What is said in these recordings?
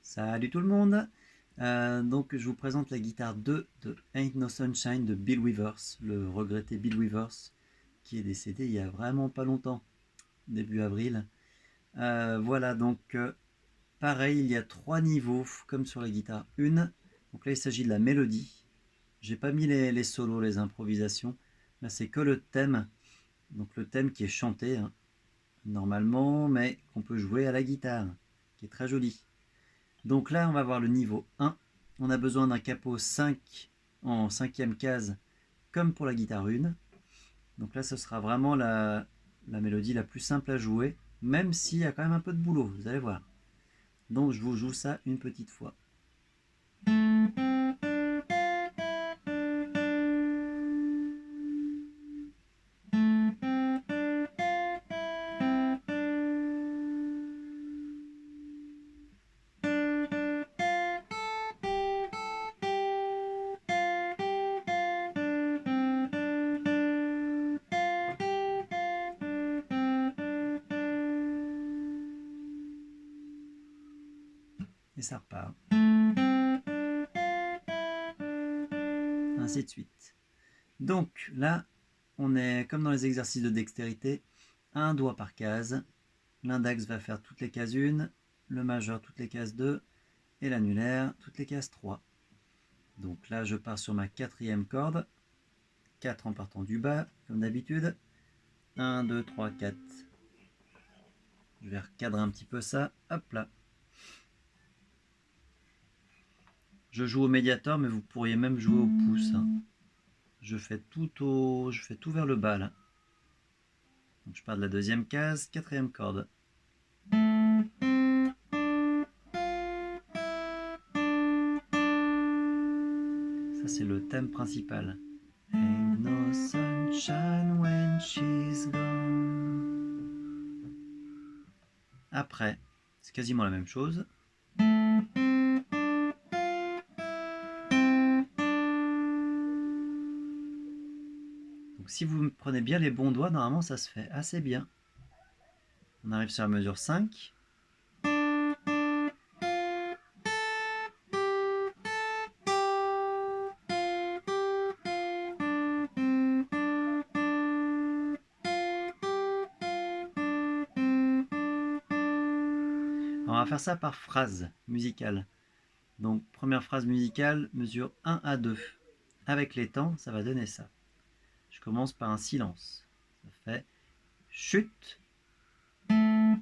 Salut tout le monde. Donc je vous présente la guitare 2 de Ain't No Sunshine de Bill Withers, le regretté Bill Withers, qui est décédé il y a vraiment pas longtemps, début avril. Voilà, donc pareil, il y a 3 niveaux, comme sur la guitare 1. Donc là il s'agit de la mélodie. J'ai pas mis les solos, les improvisations. Là c'est que le thème, donc le thème qui est chanté, hein, normalement, mais qu'on peut jouer à la guitare, qui est très joli. Donc là, on va voir le niveau 1. On a besoin d'un capot 5 en cinquième case, comme pour la guitare 1. Donc là, ce sera vraiment la mélodie la plus simple à jouer, même s'il y a quand même un peu de boulot, vous allez voir. Donc je vous joue ça une petite fois. Et ça repart. Ainsi de suite. Donc là, on est comme dans les exercices de dextérité, un doigt par case. L'index va faire toutes les cases 1, le majeur toutes les cases 2, et l'annulaire toutes les cases 3. Donc là, je pars sur ma quatrième corde, 4 en partant du bas, comme d'habitude. 1, 2, 3, 4. Je vais recadrer un petit peu ça. Hop là. Je joue au médiator, mais vous pourriez même jouer au pouce, hein. Je fais tout vers le bas là. Donc je pars de la deuxième case, quatrième corde. Ça c'est le thème principal. Ain't no sunshine when she's gone. Après, c'est quasiment la même chose. Donc si vous prenez bien les bons doigts, normalement ça se fait assez bien. On arrive sur la mesure 5. On va faire ça par phrase musicale. Donc première phrase musicale, mesure 1 à 2. Avec les temps, ça va donner ça. Je commence par un silence. Ça fait chute. 1,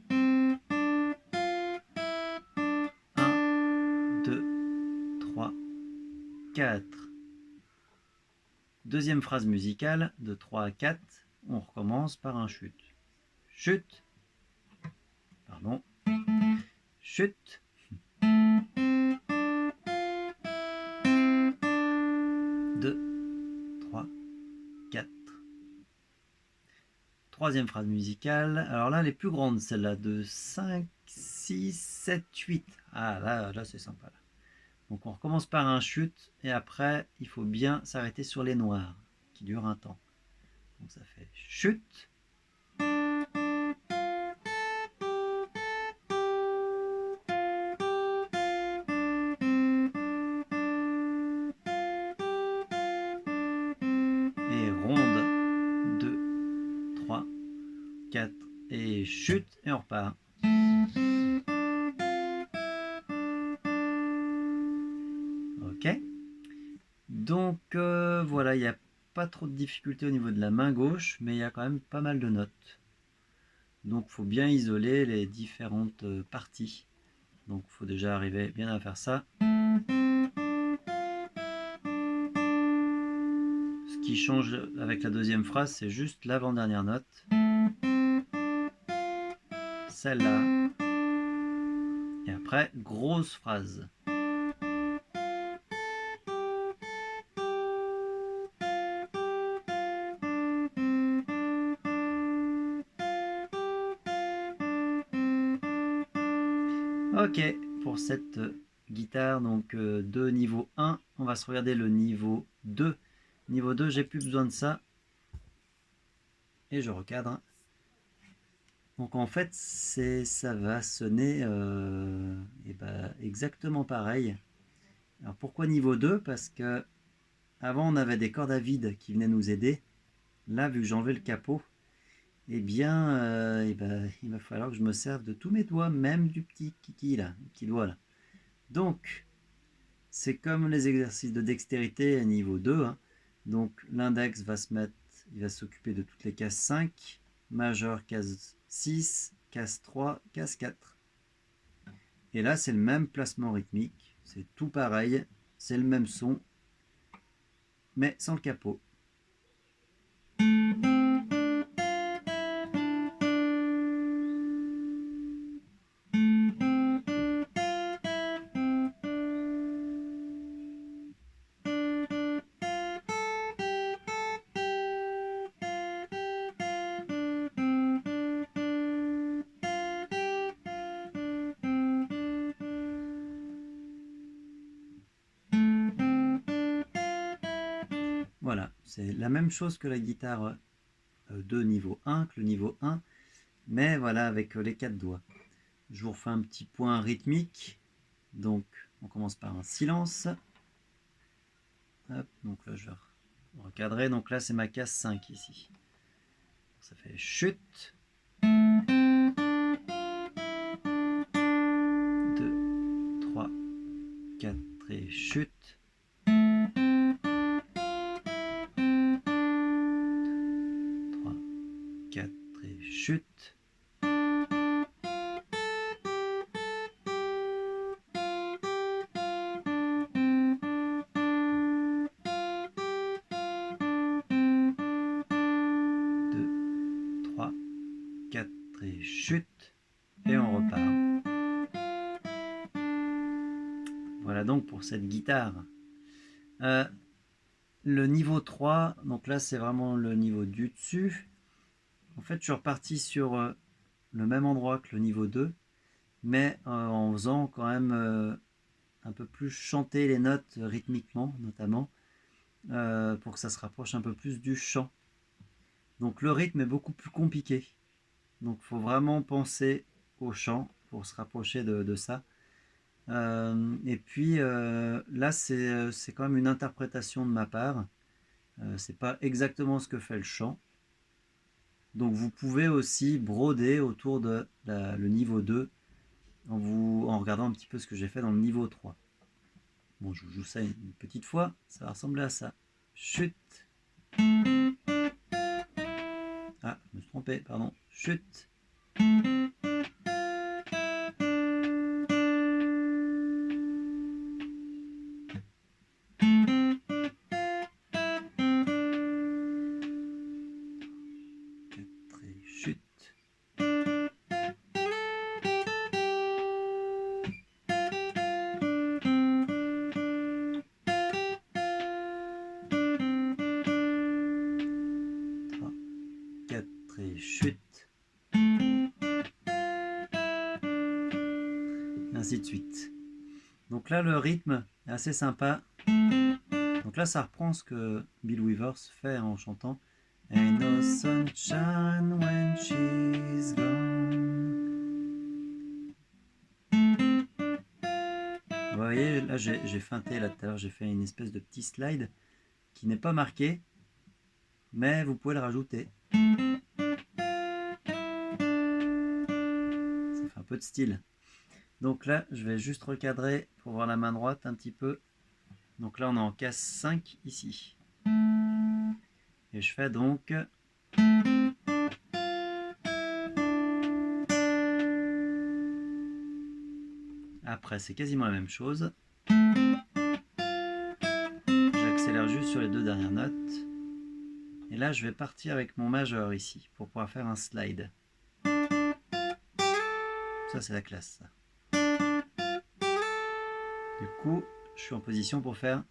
2, 3, 4. Deuxième phrase musicale, de 3 à 4, on recommence par un chute. Chute. Pardon. Chute. 2, 3, 4. Troisième phrase musicale. Alors là, les plus grandes, celle-là, de 5, 6, 7, 8. Ah, là c'est sympa. Là. Donc on recommence par un chute, et après, il faut bien s'arrêter sur les noirs, qui durent un temps. Donc ça fait chute. Et ronde. 2, 3, 4. Et chute, et on repart. Ok. Donc voilà, il n'y a pas trop de difficultés au niveau de la main gauche, mais il y a quand même pas mal de notes. Donc il faut bien isoler les différentes parties. Donc il faut déjà arriver bien à faire ça. Ce qui change avec la deuxième phrase, c'est juste l'avant-dernière note. Celle-là. Et après, grosse phrase. Ok, pour cette guitare, donc de niveau 1, on va se regarder le niveau 2. Niveau 2, j'ai plus besoin de ça. Et je recadre. Donc en fait, ça va sonner exactement pareil. Alors pourquoi niveau 2? Parce que avant on avait des cordes à vide qui venaient nous aider. Là, vu que j'ai enlevé le capot, eh bien, il va falloir que je me serve de tous mes doigts, même du petit kiki là, le petit doigt là. Donc, c'est comme les exercices de dextérité à niveau 2. Hein. Donc, l'index va se mettre, il va s'occuper de toutes les cases 5, majeur case 6, case 3, case 4. Et là, c'est le même placement rythmique, c'est tout pareil, c'est le même son, mais sans le capot. Voilà, c'est la même chose que la guitare de niveau 1, que le niveau 1, mais voilà, avec les 4 doigts. Je vous refais un petit point rythmique. Donc, on commence par un silence. Hop, donc là, je vais recadrer. Donc là, c'est ma case 5 ici. Ça fait chute. 2, 3, 4 et chute. 3, 4 et chute. 4 et chute, et on repart. Voilà donc pour cette guitare. Le niveau 3, donc là c'est vraiment le niveau du dessus. En fait, je suis reparti sur le même endroit que le niveau 2, mais en faisant quand même un peu plus chanter les notes rythmiquement, notamment, pour que ça se rapproche un peu plus du chant. Donc le rythme est beaucoup plus compliqué. Donc il faut vraiment penser au chant pour se rapprocher de ça. Et puis là, c'est quand même une interprétation de ma part. C'est pas exactement ce que fait le chant. Donc vous pouvez aussi broder autour de le niveau 2 en regardant un petit peu ce que j'ai fait dans le niveau 3. Bon, je vous joue ça une petite fois, ça va ressembler à ça. Chute. Ah, je me suis trompé, pardon. Chute. 4 et chute. Et chute, ainsi de suite. Donc là, le rythme est assez sympa. Donc là, ça reprend ce que Bill Withers fait en chantant Ain't no sunshine when she's gone. Vous voyez, là, j'ai feinté, là, tout à l'heure, j'ai fait une espèce de petit slide qui n'est pas marqué, mais vous pouvez le rajouter. Ça fait un peu de style. Donc là, je vais juste recadrer pour voir la main droite un petit peu. Donc là, on est en case 5 ici. Et je fais donc... Après, c'est quasiment la même chose. J'accélère juste sur les deux dernières notes. Et là, je vais partir avec mon majeur ici pour pouvoir faire un slide. Ça, c'est la classe, ça. Du coup, je suis en position pour faire...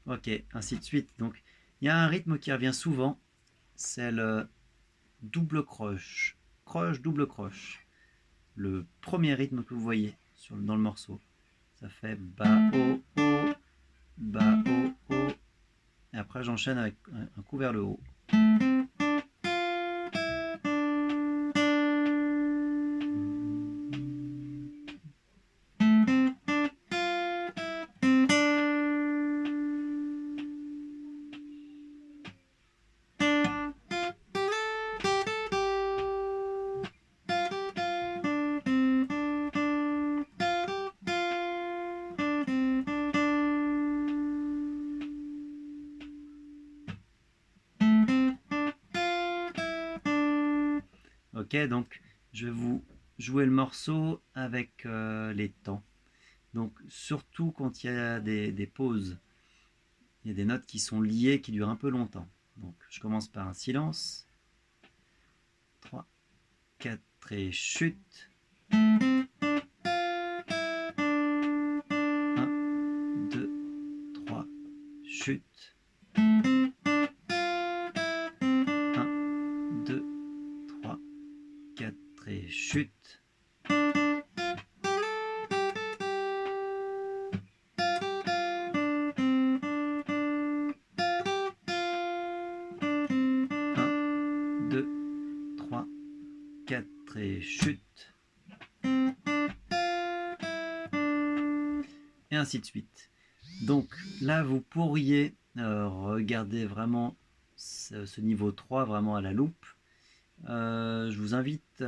Ok, ainsi de suite. Donc, il y a un rythme qui revient souvent. C'est le double croche. Croche, double croche. Le premier rythme que vous voyez dans le morceau. ça fait Ba, O, O, Ba, O, O. Et après, j'enchaîne avec un coup vers le haut. Ok, donc je vais vous jouer le morceau avec les temps. Donc surtout quand il y a des pauses, il y a des notes qui sont liées, qui durent un peu longtemps. Donc je commence par un silence. 3, 4 et chute. 1, 2, 3, chute. 1, 2, 3, 4 et chute. 2, 3, 4 et chute. Et ainsi de suite. Donc là, vous pourriez regarder vraiment ce niveau 3 vraiment à la loupe. Je vous invite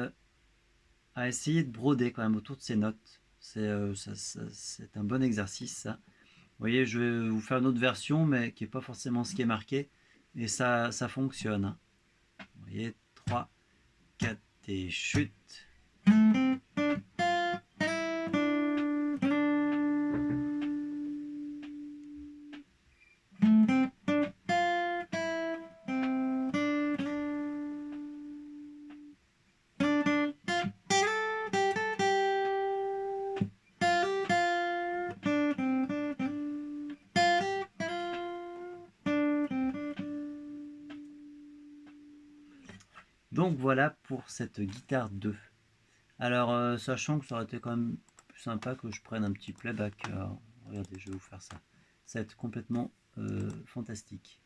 à essayer de broder quand même autour de ces notes. C'est un bon exercice, ça. Vous voyez, je vais vous faire une autre version, mais qui n'est pas forcément ce qui est marqué. Et ça fonctionne. Hein. Vous voyez, 3, 4 et chute. Donc voilà pour cette guitare 2. Alors, sachant que ça aurait été quand même plus sympa que je prenne un petit playback. Alors, regardez, je vais vous faire ça. Ça va être complètement fantastique.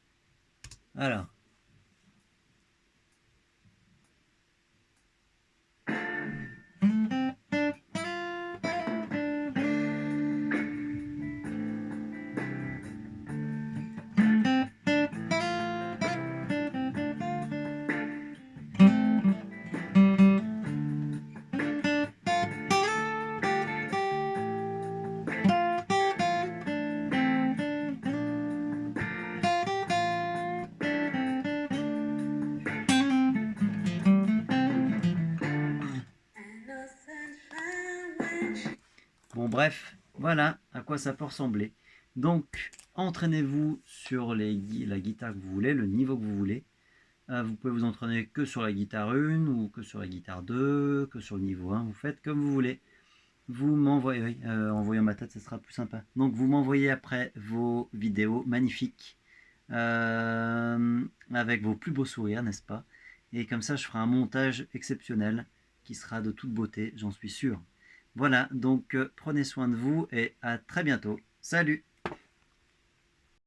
Alors. Bon bref, voilà à quoi ça peut ressembler. Donc, entraînez-vous sur la guitare que vous voulez, le niveau que vous voulez. Vous pouvez vous entraîner que sur la guitare 1 ou que sur la guitare 2, que sur le niveau 1. Vous faites comme vous voulez. Vous m'envoyez, oui, en voyant ma tête, ça sera plus sympa. Donc, vous m'envoyez après vos vidéos magnifiques avec vos plus beaux sourires, n'est-ce pas? Et comme ça, je ferai un montage exceptionnel qui sera de toute beauté, j'en suis sûr. Voilà, donc prenez soin de vous et à très bientôt. Salut!